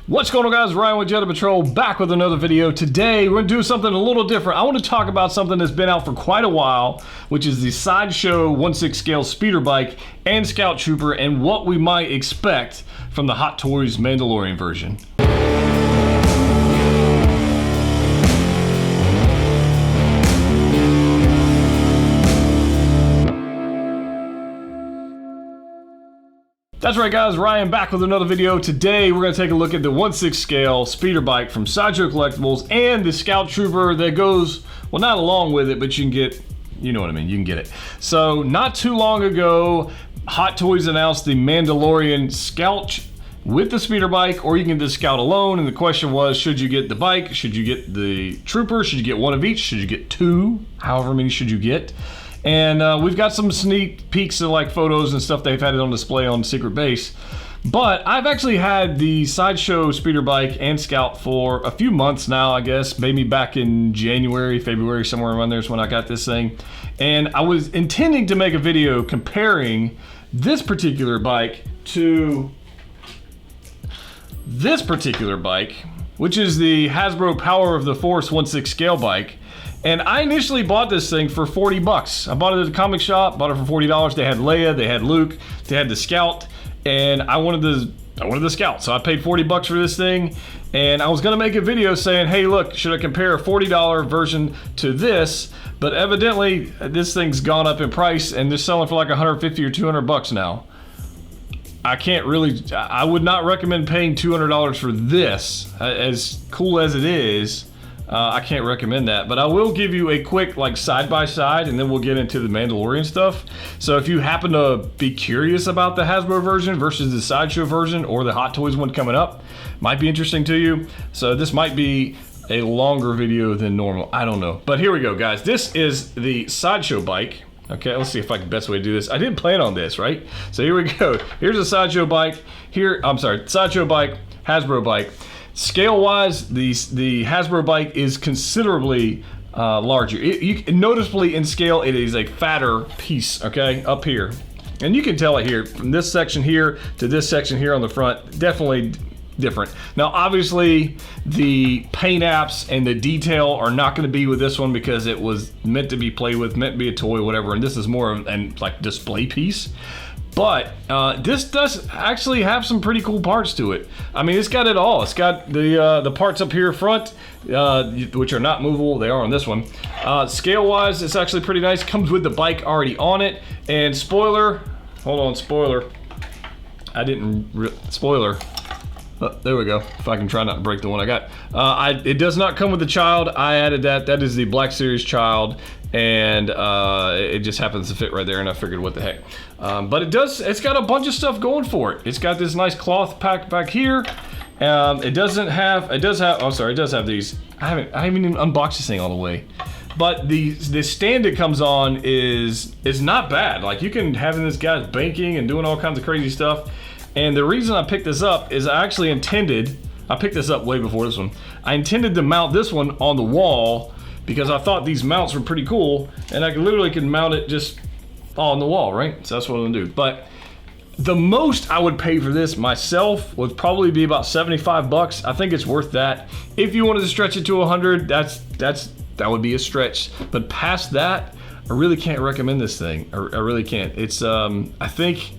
What's going on, guys? Ryan with Jedha Patrol, back with another video. Today we're going to do something a little different. I want to talk about something that's been out for quite a while, which is the Sideshow 1/6 scale speeder bike and Scout Trooper, and what we might expect from the Hot Toys Mandalorian version. That's right, guys, Ryan back with another video. Today we're going to take a look at the 1/6 scale speeder bike from Sideshow Collectibles and the Scout Trooper that goes, well, not along with it, but you can get, you know what I mean, you can get it. So not too long ago, Hot Toys announced the Mandalorian Scout with the speeder bike, or you can get the Scout alone, and the question was, should you get the bike, should you get the Trooper, should you get one of each, should you get two, however many should you get? And we've got some sneak peeks of like photos and stuff. They've had it on display on Secret Base. But I've actually had the Sideshow speeder bike and Scout for a few months now, I guess. Maybe back in January, February, somewhere around there is when I got this thing. And I was intending to make a video comparing this particular bike to this particular bike, which is the Hasbro Power of the Force 1/6 scale bike. And I initially bought this thing for 40 bucks. I bought it at the comic shop, bought it for $40. They had Leia, they had Luke, they had the Scout, and I wanted the Scout. So I paid 40 bucks for this thing, and I was gonna make a video saying, hey, look, should I compare a $40 version to this? But evidently, this thing's gone up in price, and they're selling for like 150 or 200 bucks now. I would not recommend paying $200 for this. As cool as it is, I can't recommend that, but I will give you a quick like side by side, and then we'll get into the Mandalorian stuff. So if you happen to be curious about the Hasbro version versus the Sideshow version, or the Hot Toys one coming up, might be interesting to you. So this might be a longer video than normal, I don't know. But here we go, guys. This is the Sideshow bike. Okay, let's see if I can best way to do this. I didn't plan on this, right? So here we go. Here's a Sideshow bike. Sideshow bike, Hasbro bike. Scale-wise, the Hasbro bike is considerably larger. Noticeably in scale, it is a fatter piece, okay, up here. And you can tell it here, from this section here to this section here on the front, definitely different. Now, obviously, the paint apps and the detail are not going to be with this one because it was meant to be played with, meant to be a toy, whatever, and this is more of an like display piece. But this does actually have some pretty cool parts to it. I mean, it's got it all. It's got the parts up here front, which are not movable. They are on this one. Scale-wise, it's actually pretty nice. Comes with the bike already on it. And spoiler, hold on, spoiler. Spoiler. There we go. If I can try not to break the one I got. It does not come with the child. I added that. That is the Black Series child, and it just happens to fit right there, and I figured, what the heck. But it's got a bunch of stuff going for it. It's got this nice cloth pack back here. It does have these. I haven't even unboxed this thing all the way. But the stand it comes on is not bad. Like, you can have this guy's banking and doing all kinds of crazy stuff. And the reason I picked this up is I picked this up way before this one. I intended to mount this one on the wall because I thought these mounts were pretty cool, and I literally could mount it just on the wall, right? So that's what I'm gonna do. But the most I would pay for this myself would probably be about 75 bucks. I think it's worth that. If you wanted to stretch it to 100, that would be a stretch. But past that, I really can't recommend this thing. I really can't. It's I think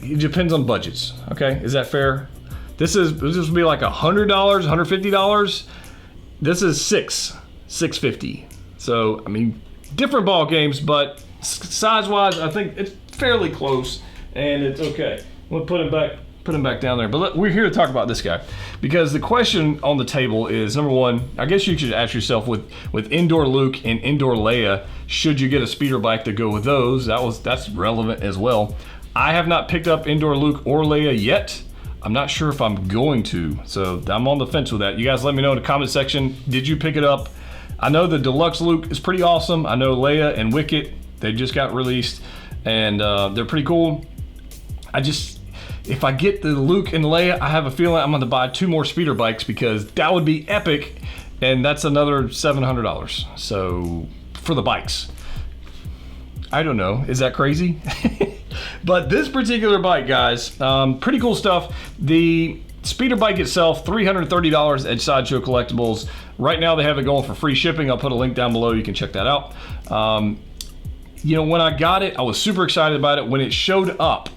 it depends on budgets. Okay, is that fair? This would be like $100, $150. This is $650. So I mean, different ball games, but size-wise, I think it's fairly close, and it's okay. We'll put him back down there. But we're here to talk about this guy because the question on the table is, number one, I guess you should ask yourself with indoor Luke and indoor Leia, should you get a speeder bike to go with those? That's relevant as well. I have not picked up indoor Luke or Leia yet. I'm not sure if I'm going to, so I'm on the fence with that. You guys let me know in the comment section, did you pick it up? I know the deluxe Luke is pretty awesome. I know Leia and Wicket, they just got released, and they're pretty cool. If I get the Luke and Leia, I have a feeling I'm gonna buy 2 more speeder bikes because that would be epic, and that's another $700. So for the bikes, I don't know, is that crazy? But this particular bike, guys, pretty cool stuff. The Speeder bike itself, $330 at Sideshow Collectibles. Right now they have it going for free shipping. I'll put a link down below. You can check that out. You know, when I got it, I was super excited about it. When it showed up,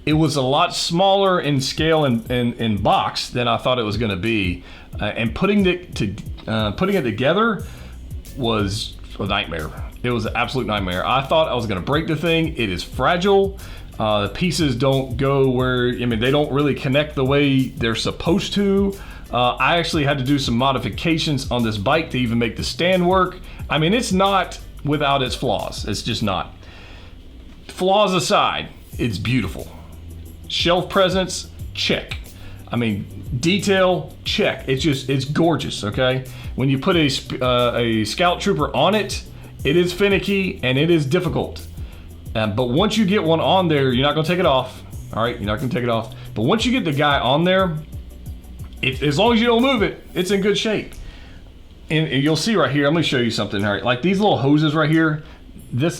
it was a lot smaller in scale and in box than I thought it was going to be. And putting it together was a nightmare. It was an absolute nightmare. I thought I was going to break the thing. It is fragile. The pieces don't go where, I mean, they don't really connect the way they're supposed to. I actually had to do some modifications on this bike to even make the stand work. I mean, it's not without its flaws. It's just not. Flaws aside, it's beautiful. Shelf presence, check. I mean, detail, check. It's gorgeous, okay? When you put a Scout Trooper on it, it is finicky and it is difficult. But once you get one on there, you're not gonna take it off. All right, you're not gonna take it off. But once you get the guy on there, as long as you don't move it, it's in good shape. And you'll see right here, I'm gonna show you something. All right, like these little hoses right here,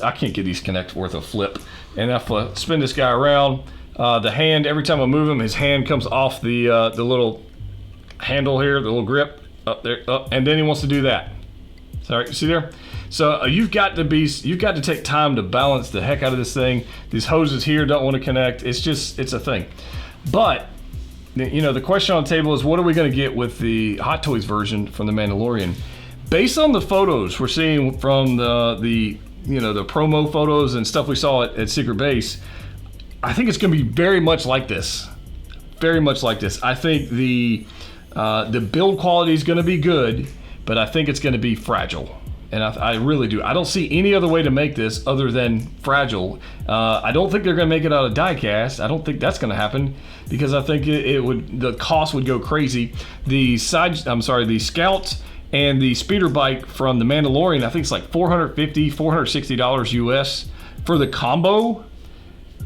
I can't get these connected worth a flip. And if I spin this guy around, the hand, every time I move him, his hand comes off the little handle here, the little grip, up there, up, and then he wants to do that. Sorry, you see there? So you've got to take time to balance the heck out of this thing. These hoses here don't want to connect. It's a thing. But, you know, the question on the table is, what are we going to get with the Hot Toys version from the Mandalorian? Based on the photos we're seeing from the promo photos and stuff we saw at Secret Base, I think it's going to be very much like this. Very much like this. I think the build quality is going to be good, but I think it's going to be fragile. And I really do. I don't see any other way to make this other than fragile. I don't think they're going to make it out of die cast. I don't think that's going to happen because I think the cost would go crazy. The Scout and the speeder bike from the Mandalorian, I think it's like $450, $460 US for the combo.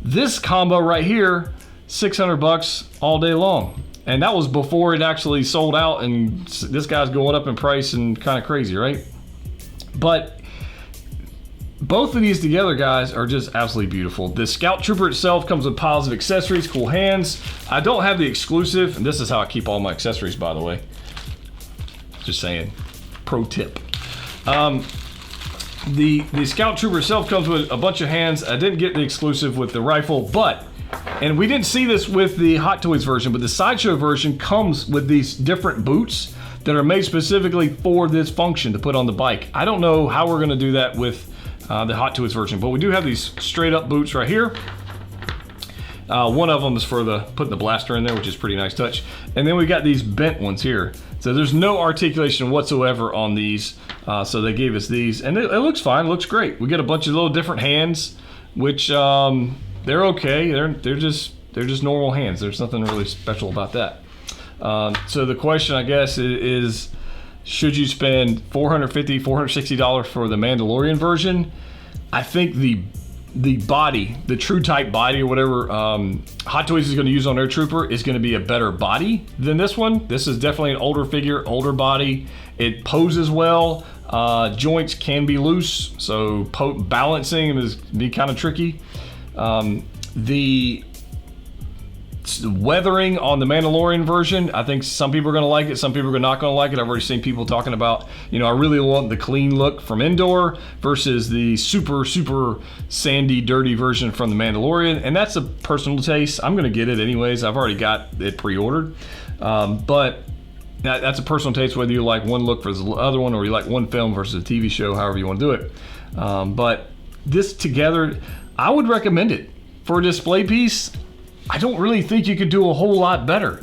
This combo right here, $600 all day long. And that was before it actually sold out, and this guy's going up in price and kind of crazy, right? But both of these together, guys, are just absolutely beautiful. The Scout Trooper itself comes with piles of accessories, cool hands. I don't have the exclusive, and this is how I keep all my accessories, by the way. Just saying, pro tip. The Scout Trooper itself comes with a bunch of hands. I didn't get the exclusive with the rifle, and we didn't see this with the Hot Toys version, but the Sideshow version comes with these different boots that are made specifically for this function to put on the bike. I don't know how we're gonna do that with the Hot Toys version, but we do have these straight up boots right here. One of them is for putting the blaster in there, which is a pretty nice touch. And then we got these bent ones here. So there's no articulation whatsoever on these. So they gave us these, and it looks fine, it looks great. We get a bunch of little different hands, which they're okay. They're just normal hands. There's nothing really special about that. So the question, I guess, is should you spend $450, $460 for the Mandalorian version? I think the body, the true type body or whatever Hot Toys is going to use on their Trooper is going to be a better body than this one. This is definitely an older figure, older body. It poses well. Joints can be loose, so balancing is be kind of tricky. The weathering on the Mandalorian version, I think some people are going to like it, some people are not going to like it. I've already seen people talking about, you know, I really want the clean look from Endor versus the super sandy, dirty version from the Mandalorian, and that's a personal taste. I'm going to get it anyways. I've already got it pre-ordered, but that's a personal taste, whether you like one look versus the other one, or you like one film versus a TV show, however you want to do it. But this together, I would recommend it. For a display piece, I don't really think you could do a whole lot better.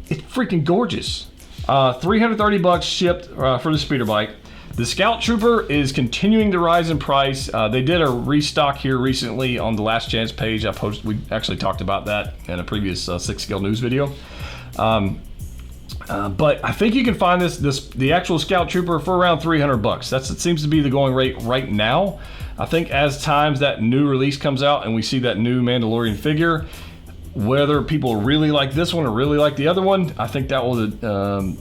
It's freaking gorgeous. $330 shipped for the speeder bike. The Scout Trooper is continuing to rise in price. They did a restock here recently on the Last Chance page. We actually talked about that in a previous 6 Scale News video. But I think you can find the actual Scout Trooper for around $300. It seems to be the going rate right now. I think as times that new release comes out and we see that new Mandalorian figure, whether people really like this one or really like the other one, I think that will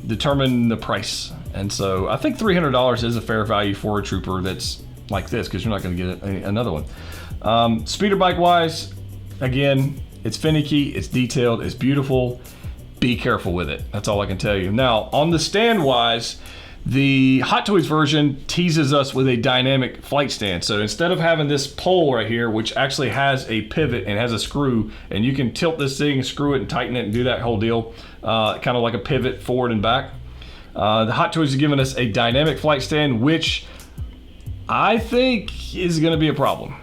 determine the price. And so I think $300 is a fair value for a Trooper that's like this, because you're not going to get another one. Speeder bike wise, again, it's finicky, it's detailed, it's beautiful. be careful with it. That's all I can tell you. Now, on the stand wise, the Hot Toys version teases us with a dynamic flight stand. So instead of having this pole right here, which actually has a pivot and has a screw, and you can tilt this thing, screw it and tighten it and do that whole deal, kind of like a pivot forward and back. The Hot Toys are giving us a dynamic flight stand, which I think is going to be a problem.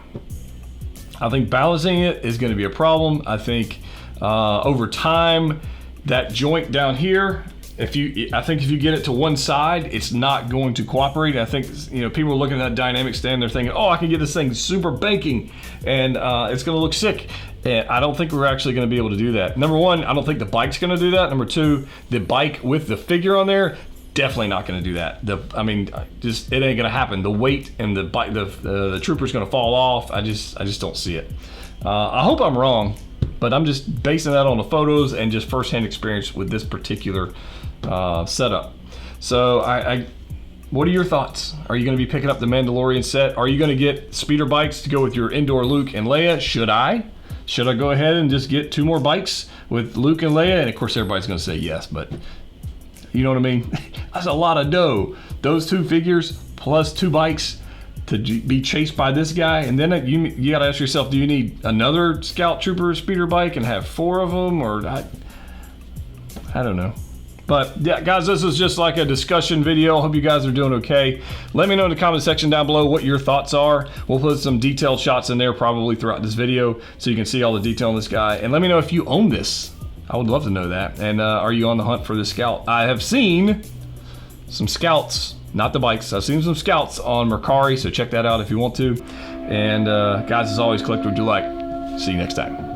I think balancing it is going to be a problem. I think over time, that joint down here, I think if you get it to one side, it's not going to cooperate. I think, you know, people are looking at that dynamic stand, they're thinking, oh, I can get this thing super banking and it's going to look sick. And I don't think we're actually going to be able to do that. Number one, I don't think the bike's going to do that. Number two, the bike with the figure on there, definitely not going to do that. I mean, just it ain't going to happen. The weight and the bike, the trooper's going to fall off. I just don't see it. I hope I'm wrong, but I'm just basing that on the photos and just firsthand experience with this particular setup. So what are your thoughts? Are you going to be picking up the Mandalorian set? Are you going to get speeder bikes to go with your indoor Luke and Leia? Should I go ahead and just get 2 more bikes with Luke and Leia? And of course everybody's going to say yes, but you know what I mean? That's a lot of dough. Those 2 figures plus 2 bikes to be chased by this guy, and then you got to ask yourself, do you need another Scout Trooper speeder bike and have 4 of them, or I don't know. But yeah, guys, this is just like a discussion video. Hope you guys are doing okay. Let me know in the comment section down below what your thoughts are. We'll put some detailed shots in there probably throughout this video so you can see all the detail on this guy. And let me know if you own this. I would love to know that. And are you on the hunt for this Scout? I have seen some Scouts, not the bikes. I've seen some Scouts on Mercari, so check that out if you want to. And guys, as always, collect what you like. See you next time.